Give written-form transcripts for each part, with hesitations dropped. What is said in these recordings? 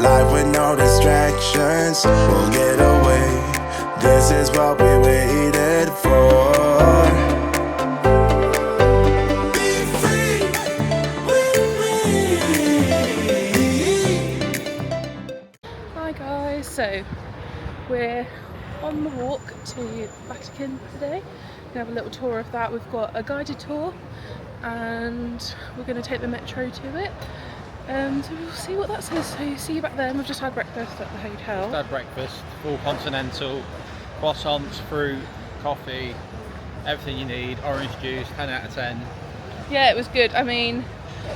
life with no distractions. We'll get away. This is what we waited for. Be free with me. Hi guys, so we're on the walk to Vatican today. We're gonna have a little tour of that. We've got a guided tour and we're gonna take the metro to it. So we'll see what that says. So see you back then. We've just had breakfast at the hotel. Just had breakfast, full continental, croissants, fruit, coffee, everything you need, orange juice, 10 out of 10. Yeah, it was good. I mean,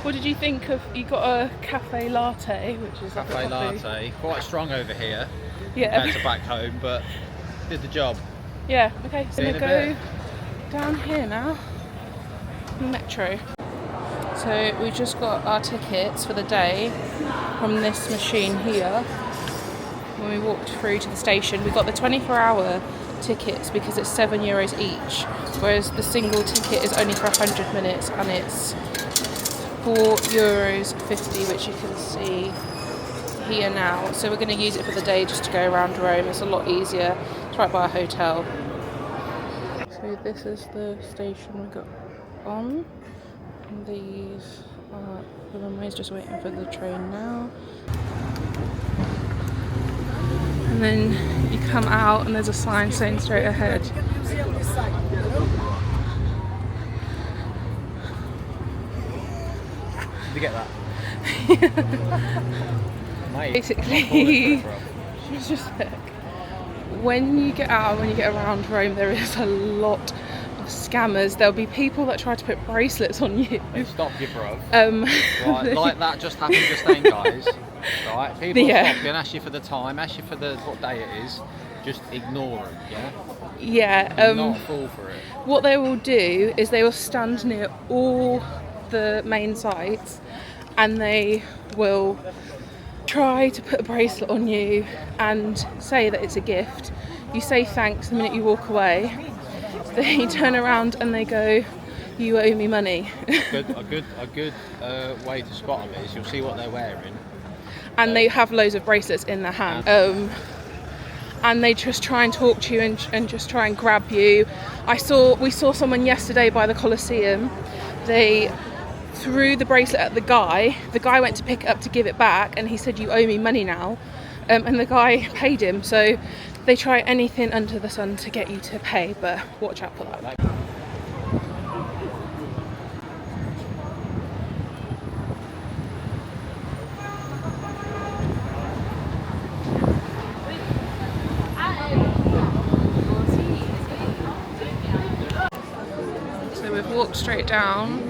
what did you think of, you got a cafe latte, which is Cafe latte, quite strong over here compared to back home, but did the job. Yeah, okay, so we're going to bit. go down here now, the metro. So we just got our tickets for the day from this machine here. When we walked through to the station, we got the 24-hour tickets because it's €7 each, whereas the single ticket is only for 100 minutes and it's €4.50, which you can see here now. So we're going to use it for the day just to go around Rome. It's a lot easier. It's right by a hotel. So this is the station we got on. And these are the runways, just waiting for the train now. And then you come out and there's a sign saying straight ahead. Did you get that? Mate, Basically, just look. When you get out, when you get around Rome, there is a lot of scammers. There'll be people that try to put bracelets on you. Hey, stop you, bro. Right, like that just happened just then, guys. Right, people stop you and ask you for the time, ask you for what day it is. Just ignore them, yeah? Yeah. Not fall for it. What they will do is they will stand near all the main sites and they will try to put a bracelet on you and say that it's a gift. You say thanks the minute you walk away. They turn around and they go, "You owe me money." A good way to spot them is you'll see what they're wearing. And they have loads of bracelets in their hand. And they just try and talk to you and just try and grab you. We saw someone yesterday by the Colosseum. They threw the bracelet at the guy. The guy went to pick it up to give it back and he said, "You owe me money now." And the guy paid him. So they try anything under the sun to get you to pay, but watch out for that. So we've walked straight down.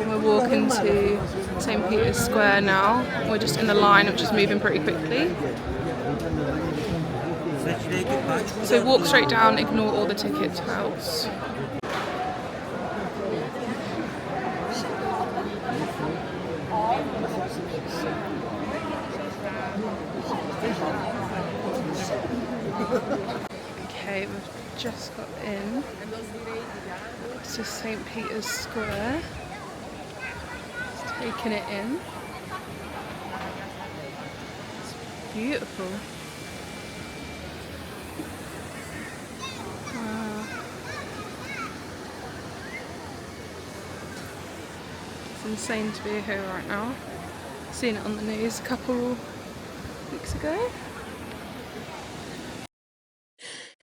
We're walking to St. Peter's Square now. We're just in the line, which is moving pretty quickly. So walk straight down, ignore all the ticket touts. Okay, we've just got in to St. Peter's Square. Just taking it in. It's beautiful. Wow. It's insane to be here right now. Seen it on the news a couple weeks ago.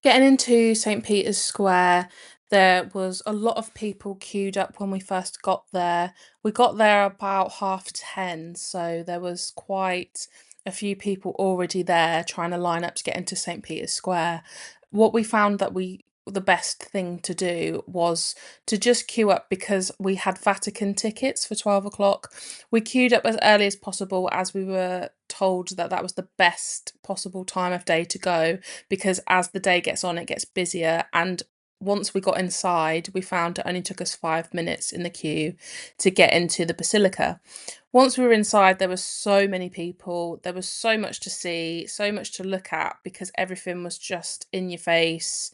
Getting into St. Peter's Square, there was a lot of people queued up when we first got there. We got there about 10:30, so there was quite a few people already there trying to line up to get into St. Peter's Square. What we found that the best thing to do was to just queue up because we had Vatican tickets for 12 o'clock. We queued up as early as possible as we were told that that was the best possible time of day to go, because as the day gets on, it gets busier. And once we got inside, we found it only took us 5 minutes in the queue to get into the Basilica. Once we were inside, there were so many people. There was so much to see, so much to look at, because everything was just in your face.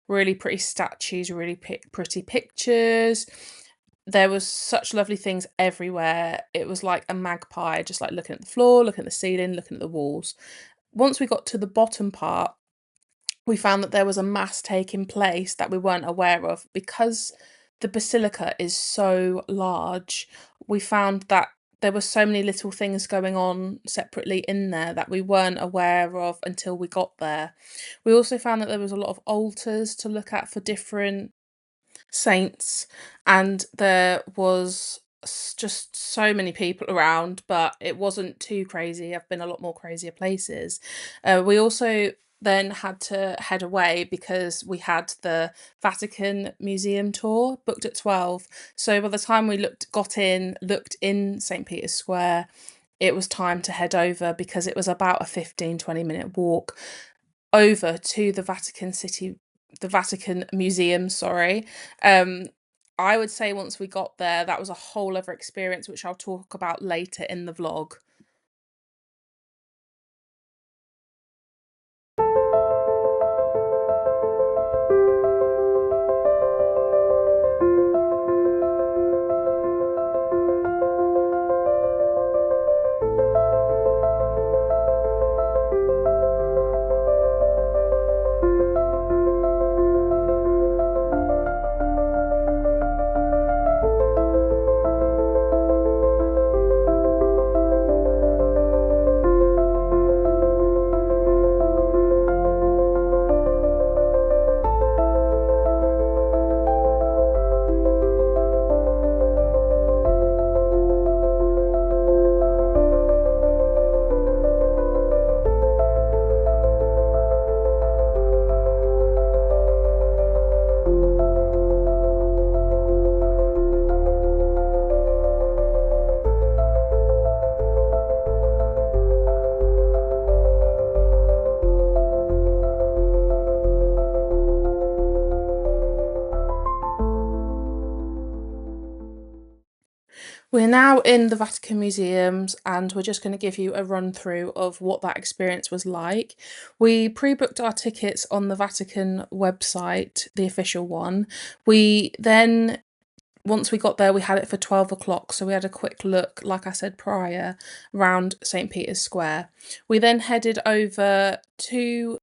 Really pretty statues, really pretty pictures. There was such lovely things everywhere. It was like a magpie, just like looking at the floor, looking at the ceiling, looking at the walls. Once we got to the bottom part, we found that there was a mass taking place that we weren't aware of. Because the basilica is so large, we found that there were so many little things going on separately in there that we weren't aware of until we got there. We also found that there was a lot of altars to look at for different saints, and there was just so many people around, but it wasn't too crazy. I've been a lot more crazier places. We also then had to head away because we had the Vatican Museum tour booked at 12. So by the time we looked in St. Peter's Square, it was time to head over because it was about a 15-20 minute walk over to the Vatican City, the Vatican Museum, sorry. I would say once we got there, that was a whole other experience, which I'll talk about later in the vlog. We're now in the Vatican Museums, and we're just going to give you a run through of what that experience was like. We pre-booked our tickets on the Vatican website, the official one. We then, once we got there, we had it for 12 o'clock, so we had a quick look, like I said prior, around St. Peter's Square. We then headed over to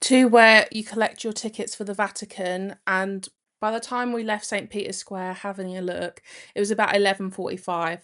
where you collect your tickets for the Vatican, and by the time we left St. Peter's Square having a look, it was about 11:45.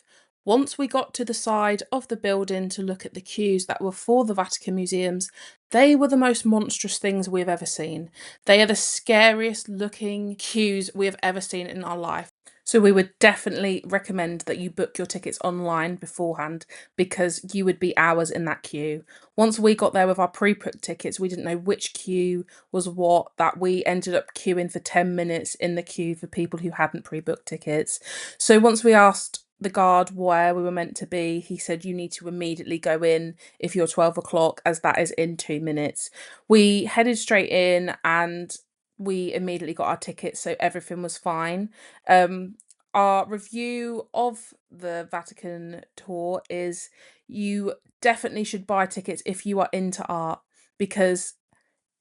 Once we got to the side of the building to look at the queues that were for the Vatican Museums, they were the most monstrous things we've ever seen. They are the scariest looking queues we have ever seen in our life. So we would definitely recommend that you book your tickets online beforehand, because you would be hours in that queue. Once we got there with our pre-booked tickets, we didn't know which queue was what, that we ended up queuing for 10 minutes in the queue for people who hadn't pre-booked tickets. So once we asked the guard where we were meant to be, he said you need to immediately go in if you're 12 o'clock, as that is in 2 minutes. We headed straight in and we immediately got our tickets, so everything was fine. Our review of the Vatican tour is you definitely should buy tickets if you are into art, because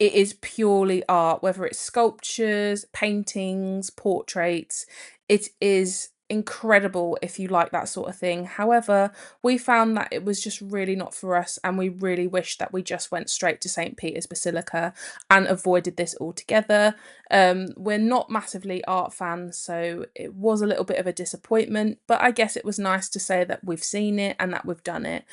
it is purely art, whether it's sculptures, paintings, portraits. It is incredible if you like that sort of thing. However, we found that it was just really not for us, and we really wish that we just went straight to St. Peter's Basilica and avoided this altogether. We're not massively art fans, so it was a little bit of a disappointment, but I guess it was nice to say that we've seen it and that we've done it.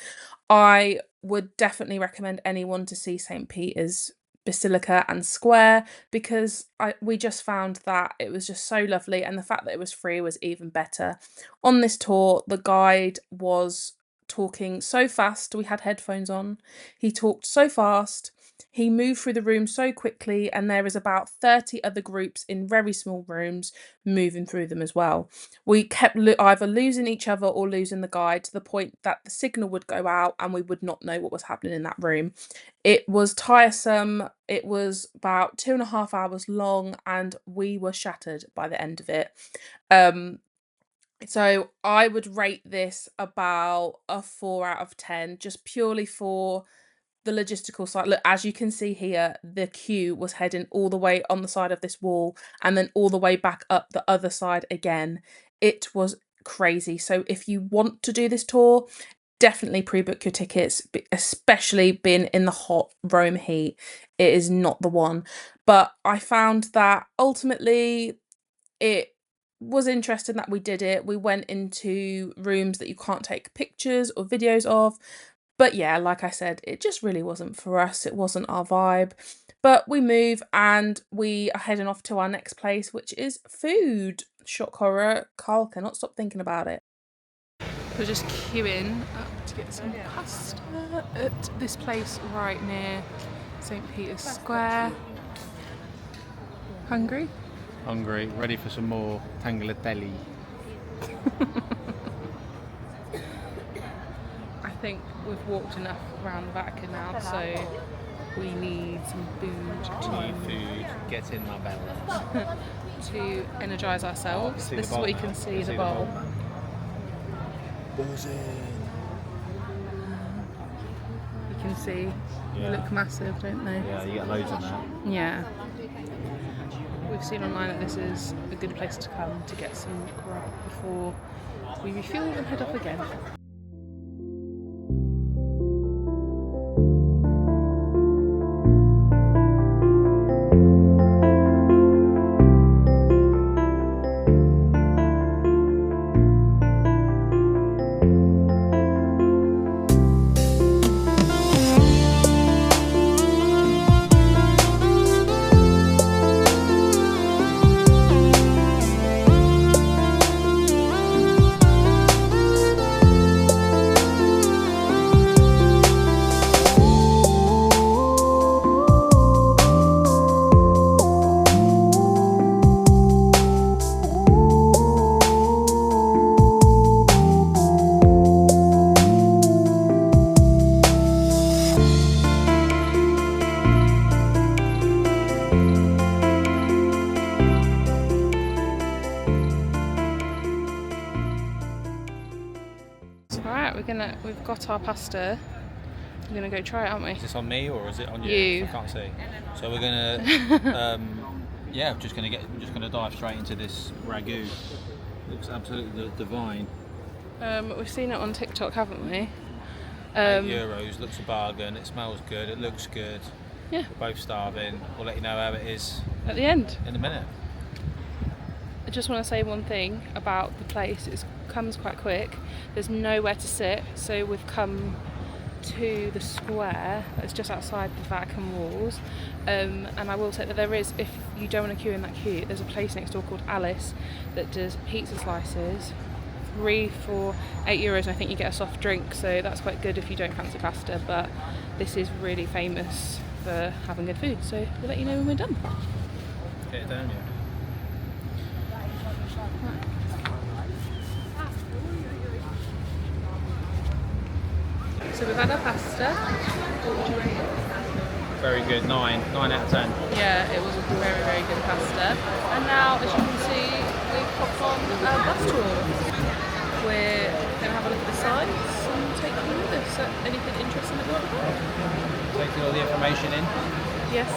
I would definitely recommend anyone to see St. Peter's Basilica and Square, because we just found that it was just so lovely, and the fact that it was free was even better. On this tour, the guide was talking so fast, we had headphones on. He talked so fast, he moved through the room so quickly, and there is about 30 other groups in very small rooms moving through them as well. We kept either losing each other or losing the guide, to the point that the signal would go out and we would not know what was happening in that room. It was tiresome. It was about 2.5 hours long, and we were shattered by the end of it. So I would rate this about a 4 out of 10, just purely for the logistical side. Look, as you can see here, the queue was heading all the way on the side of this wall and then all the way back up the other side again. It was crazy. So if you want to do this tour, definitely pre-book your tickets, especially being in the hot Rome heat. It is not the one. But I found that ultimately it was interesting that we did it. We went into rooms that you can't take pictures or videos of. But yeah, like I said, it just really wasn't for us. It wasn't our vibe. But we move and we are heading off to our next place, which is food. Shock horror. Carl cannot stop thinking about it. We're just queuing up to get some pasta at this place right near St. Peter's Square. Hungry? Hungry, ready for some more tagliatelle. I think we've walked enough around the Vatican now, so we need some food Get in my belly. to energise ourselves. This is what you can see, the bowl. You can see they look massive, don't they? Yeah, you get loads in there. Yeah. We've seen online that this is a good place to come to get some grub before we refuel and head off again. We've got our pasta. We're gonna go try it, aren't we? Is this on me or is it on you? You. I can't see. So we're gonna, yeah, we're just gonna dive straight into this ragu. Looks absolutely divine. We've seen it on TikTok, haven't we? €8. Looks a bargain. It smells good. It looks good. Yeah. We're both starving. We'll let you know how it is At the end. in a minute. I just want to say one thing about the place. It comes quite quick. There's nowhere to sit, so we've come to the square that's just outside the Vatican walls. And I will say that there is, if you don't want to queue in that queue, there's a place next door called Alice that does pizza slices, 3 for €8, and I think you get a soft drink, so that's quite good if you don't fancy pasta. But this is really famous for having good food, so we'll let you know when we're done. Get it down, yeah. So we've had our pasta. What would you rate it? Very good. 9 out of 10. Yeah, it was a very, very good pasta. And now, as you can see, we've popped on a bus tour. We're going to have a look at the sites and take you with us. Anything interesting that we want to do? Taking all the information in. Yes,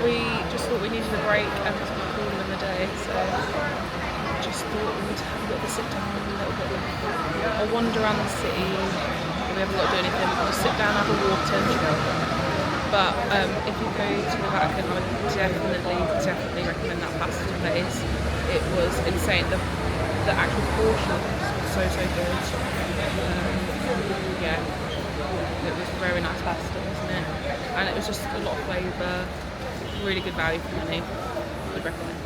we just thought we needed a break and it's been cool in the day, so just thought we'd have a bit of a sit down, a little bit of a wander around the city. We haven't got to do anything, we'll just sit down, have a water and chill. But if you go to the Vatican, I would definitely recommend that pasta place. It was insane. The actual portions were so good. Yeah, it was very nice pasta, wasn't it? And it was just a lot of flavour, really good value for money. I would recommend.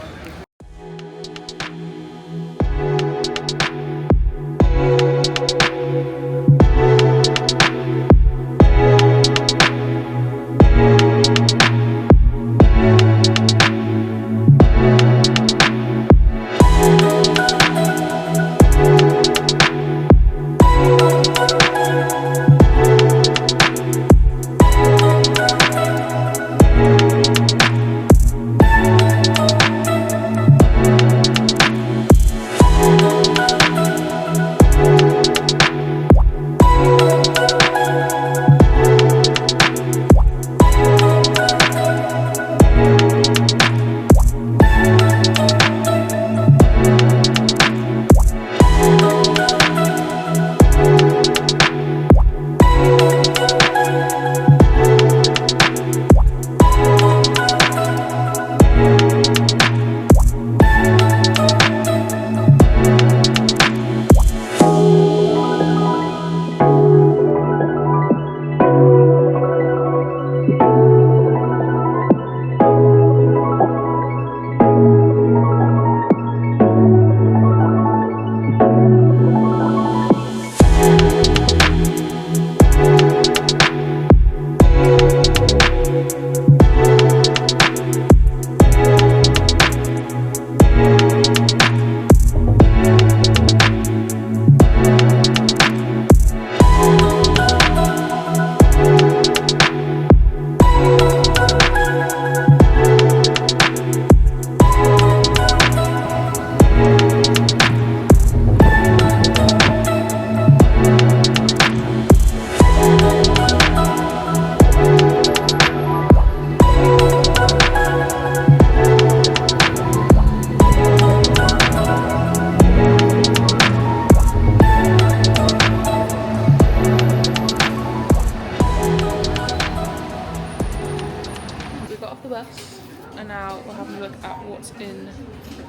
the bus, and now we're having a look at what's in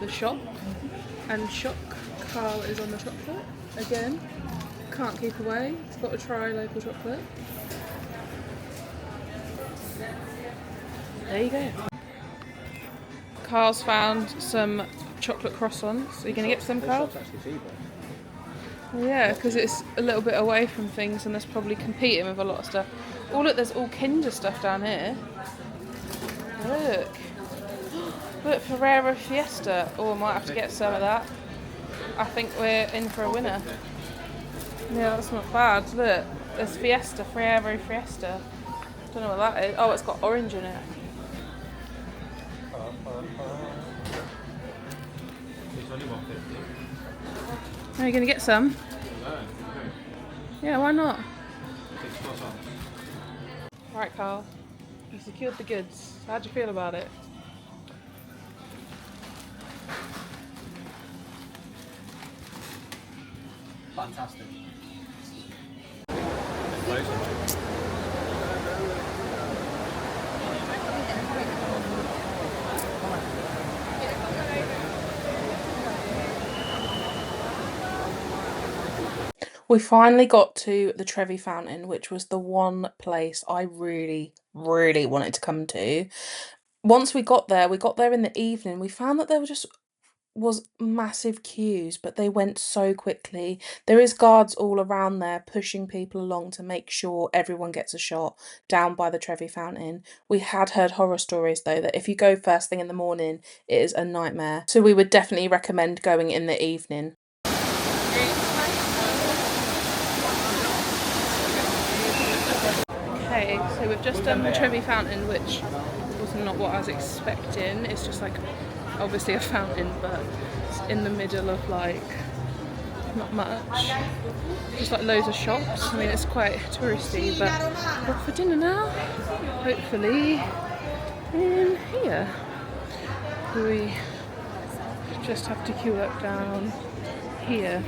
the shop. And shock, Carl is on the chocolate again. Can't keep away. He's got to try local chocolate. There you go. Carl's found some chocolate croissants. Are you going to get some, Carl? Yeah, because it's a little bit away from things and there's probably competing with a lot of stuff. Oh look, there's all Kinder stuff down here. Look. Look, Ferrero Fiesta. Oh, I might have to get some of that. I think we're in for a winner. Yeah, that's not bad. Look, there's Fiesta, Ferrero Fiesta. Don't know what that is. Oh, it's got orange in it. Are you going to get some? Yeah, why not? Right, Carl. You secured the goods. How do you feel about it? Fantastic. We finally got to the Trevi Fountain, which was the one place I really, really wanted to come to. Once we got there in the evening, we found that there was massive queues, but they went so quickly. There is guards all around there pushing people along to make sure everyone gets a shot down by the Trevi Fountain. We had heard horror stories though that if you go first thing in the morning, it is a nightmare. So we would definitely recommend going in the evening. Okay, so we've just done the Trevi Fountain, which was not what I was expecting. It's just like obviously a fountain, but it's in the middle of like not much, just like loads of shops. I mean, it's quite touristy, but we're off for dinner now, hopefully in here. We just have to queue up down here.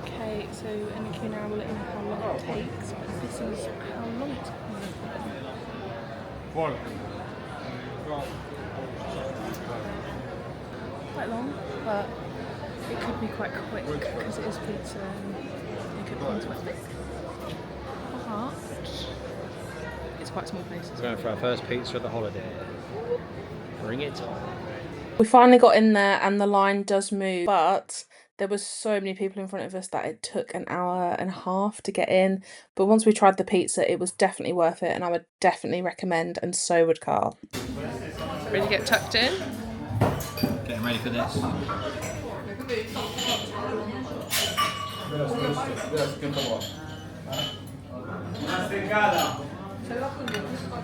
Okay, so in the queue now, we'll let you know how long it takes. This is how long it's quite long, but it could be quite quick because it is pizza and it could be quite quick. But it's quite a small place. We're going for our first pizza of the holiday. Bring it on. We finally got in there and the line does move, but there was so many people in front of us that it took an hour and a half to get in. But once we tried the pizza, it was definitely worth it and I would definitely recommend, and so would Carl. Ready to get tucked in? Getting ready for this.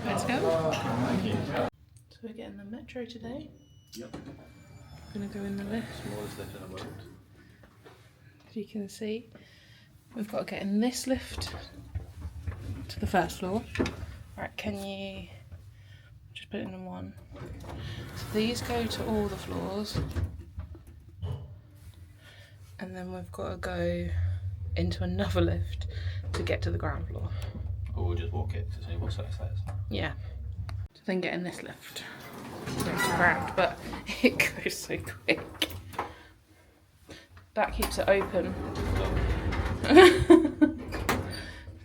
Let's go. So we're getting the metro today. Yep. We're going to go in the lift. Smallest lift in the world. As you can see, we've got to get in this lift to the first floor. Right, can you just put it in one? So these go to all the floors, and then we've got to go into another lift to get to the ground floor. Or we'll just walk it to see what it says. Yeah. So then get in this lift to go to the ground, but it goes so quick. That keeps it open.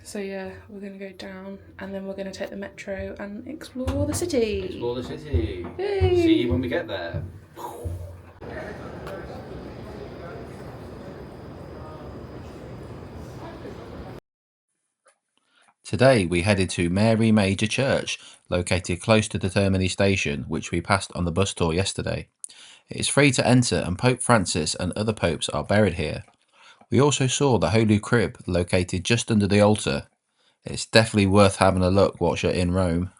So yeah, we're going to go down and then we're going to take the metro and explore the city. Explore the city. Yay. See you when we get there. Today we headed to Mary Major Church, located close to the Termini station, which we passed on the bus tour yesterday. It is free to enter and Pope Francis and other popes are buried here. We also saw the Holy Crib located just under the altar. It's definitely worth having a look whilst you're in Rome.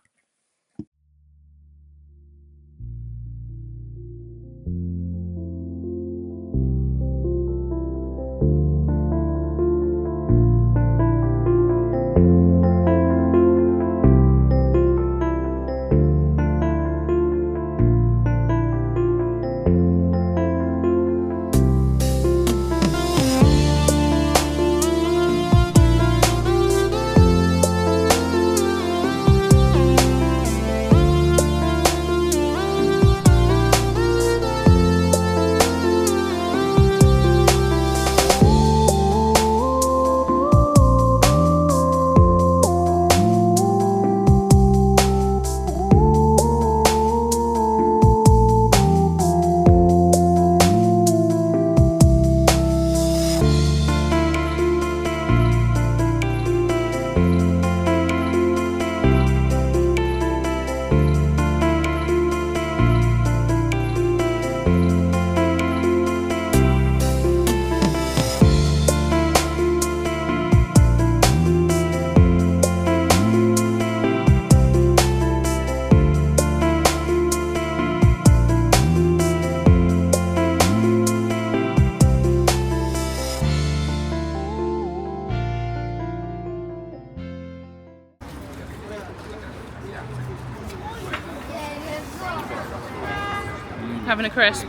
Having a crisp.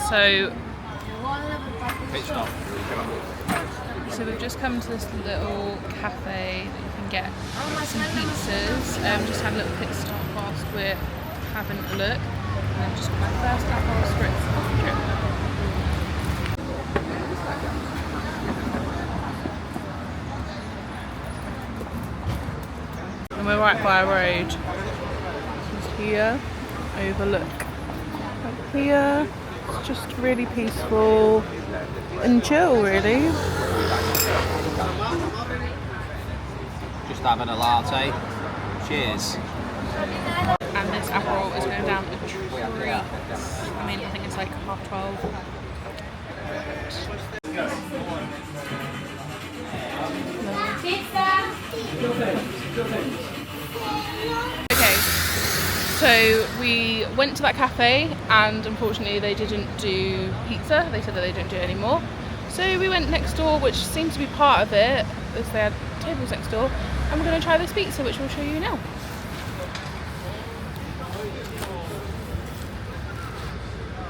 So we've just come to this little cafe that you can get some pizzas. Just had a little pit stop whilst we're having a look. And I've just got my first Aperol Spritz of the trip. And we're right by a road. Just here, overlook. Up here, it's just really peaceful and chill, really. Just having a latte. Cheers. And this Aperol is going down a treat. I mean, I think it's like 12:30. Okay, so we went to that cafe and unfortunately they didn't do pizza. They said that they don't do it anymore. So we went next door, which seemed to be part of it, as they had tables next door, and we're going to try this pizza, which we'll show you now.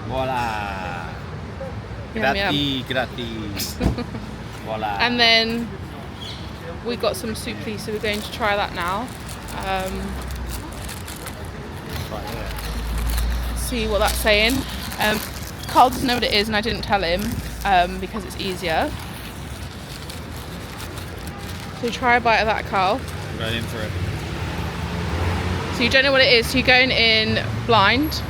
Voila. Yum, yum. Gratis. Voila. And then we got some soup, please, so we're going to try that now. See what that's saying. Carl doesn't know what it is and I didn't tell him because it's easier. So try a bite of that, Carl. I'm going in for it. So you don't know what it is, so you're going in blind.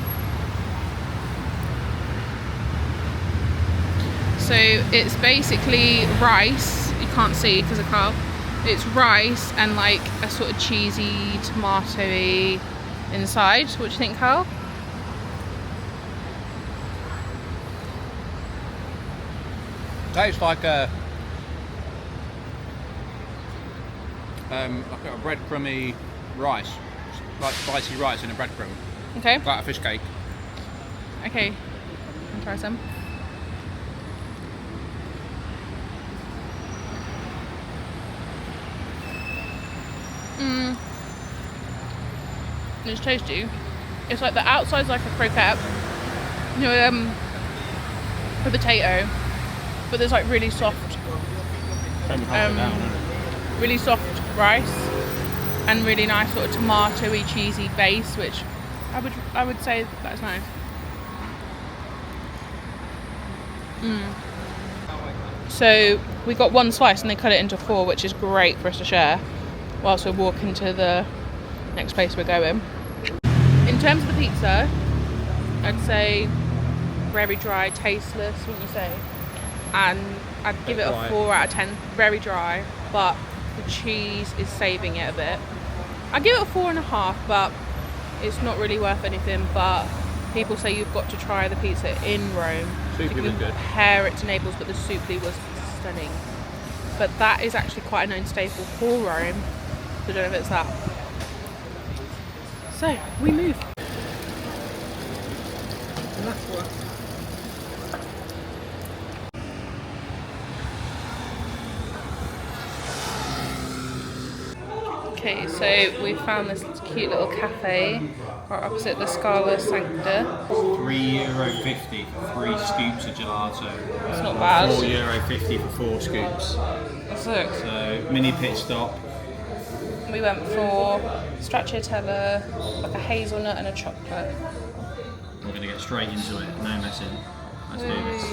So it's basically rice. You can't see because of Carl. It's rice and like a sort of cheesy, tomatoey inside. What do you think, Carl? Tastes like a breadcrumby rice, like spicy rice in a breadcrumb, Okay. like a fish cake. Okay. I'll try some. It's tasty. It's like the outside's like a croquette, you know, a potato, but there's like really soft, really soft rice and really nice sort of tomatoey, cheesy base, which I would say that's nice. So we got one slice and they cut it into 4, which is great for us to share whilst we're walking to the next place we're going. In terms of the pizza, I'd say very dry, tasteless, wouldn't you say? And I'd give it a 4 out of 10. Very dry, but the cheese is saving it a bit. I'd give it a 4.5, but it's not really worth anything. But people say you've got to try the pizza in Rome. Soupy was good. Compare it to Naples, but the soupy was stunning. But that is actually quite a known staple for Rome. So I don't know if it's that. So we move. Okay, so we found this cute little cafe right opposite the Scala Sancta. €3.50 for 3 scoops of gelato. It's not bad. €4.50 for 4 scoops. So So mini pit stop. we went for stracciatella, like a hazelnut and a chocolate. We're going to get straight into it. No messing. Let's do this.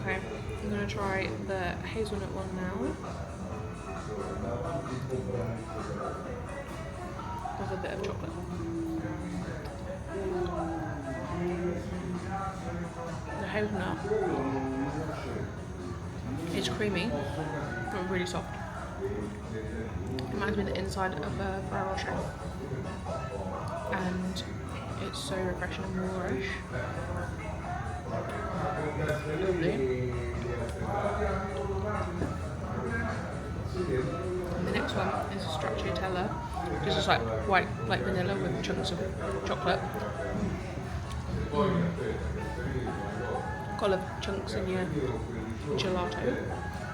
Okay, I'm going to try the hazelnut one now. With a bit of chocolate. The hazelnut is creamy, but really soft. Reminds me of the inside of a Ferrero Rocher. And it's so refreshing and moorish. Lovely. And the next one is a stracciatella, which is just like white, like vanilla with chunks of chocolate. Got a lot of chunks in your gelato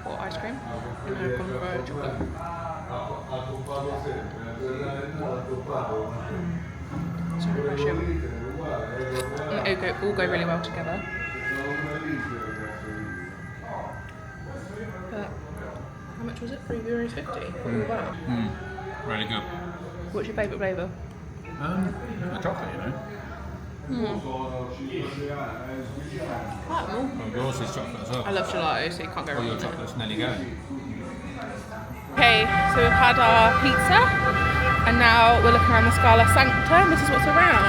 or ice cream, and then I've gone for chocolate. So refreshing. And it all go really well together. But how much was it? €3.50. Wow. Really good. What's your favourite flavour? The chocolate, you know. Quite more. Well, yours is chocolate as well. I love gelato, so you can't go Well, wrong your with it. chocolate's nearly going. Okay, so we've had our pizza, and now we're looking around the Scala Sancta, and this is what's around.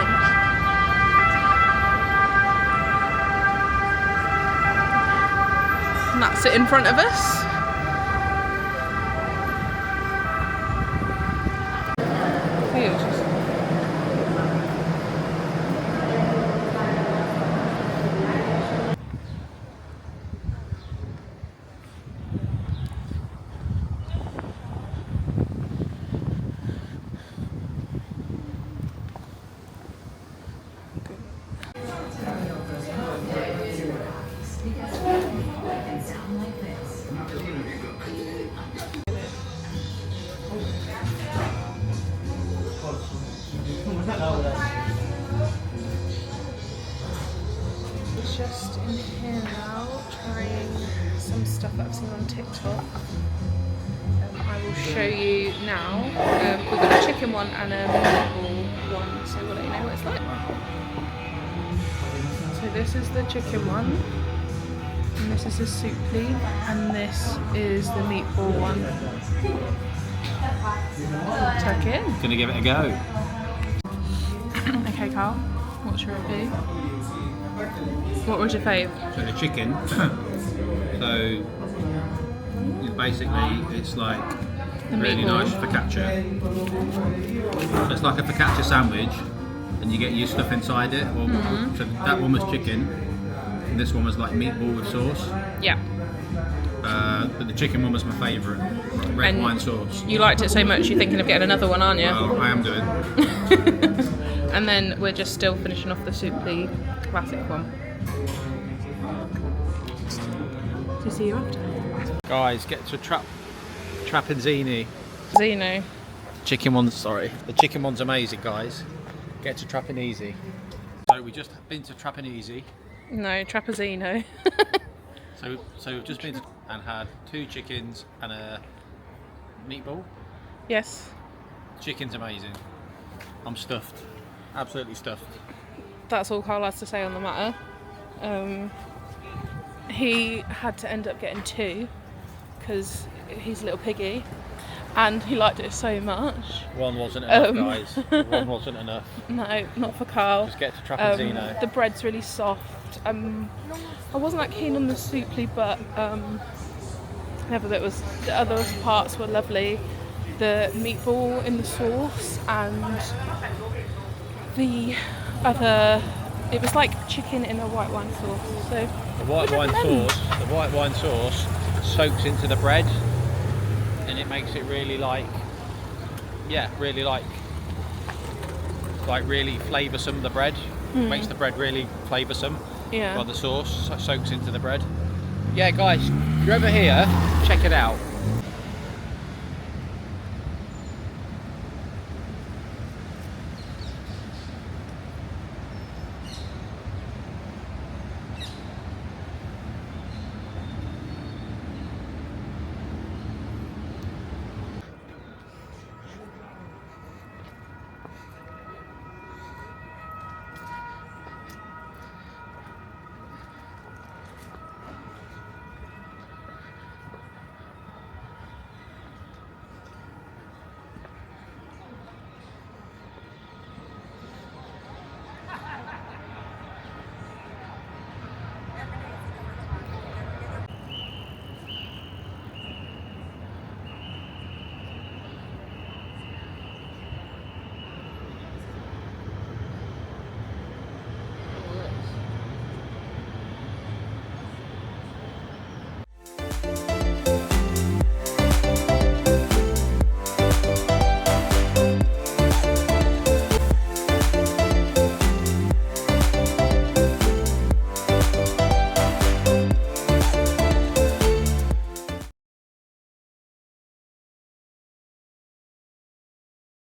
And that's it in front of us. Just in here now, trying some stuff that I've seen on TikTok. I will show you now. We've got a chicken one and a meatball one, so we'll let you know what it's like. So this is the chicken one, and this is the soupli, and this is the meatball one. Tuck in. Gonna give it a go. Okay, Carl, what's your review? What was your fave? So the chicken, so basically it's like The really meatball. nice focaccia. So it's like a focaccia sandwich and you get your stuff inside it. Well, so that one was chicken and this one was like meatball with sauce. Yeah. But the chicken one was my favourite. Red And wine sauce. You liked it so much you're thinking of getting another one, aren't you? Well, I am doing. And then we're just still finishing off the soupli classic one. To see you after. Guys, get to Trapizzino. Zeno. Chicken one's, sorry. The chicken one's amazing, guys. Get to Trapizzino. So we just been to Trapizzino. No, Trapizzino. So we've just been to, and had 2 chickens and a meatball. Yes. Chicken's amazing. I'm stuffed. Absolutely stuffed. That's all Carl has to say on the matter. He had to end up getting 2 because he's a little piggy and he liked it so much. One wasn't enough, guys. One wasn't enough. No, not for Carl. Just get to Trapizzino. The bread's really soft. I wasn't that keen on the soupli, but the other parts were lovely. The meatball in the sauce and the other, it was like chicken in a white wine sauce. So The white wine sauce soaks into the bread and it makes it really really flavoursome, the bread. Makes the bread really flavoursome. Yeah. While the sauce soaks into the bread. Yeah, guys, if you're over here, check it out.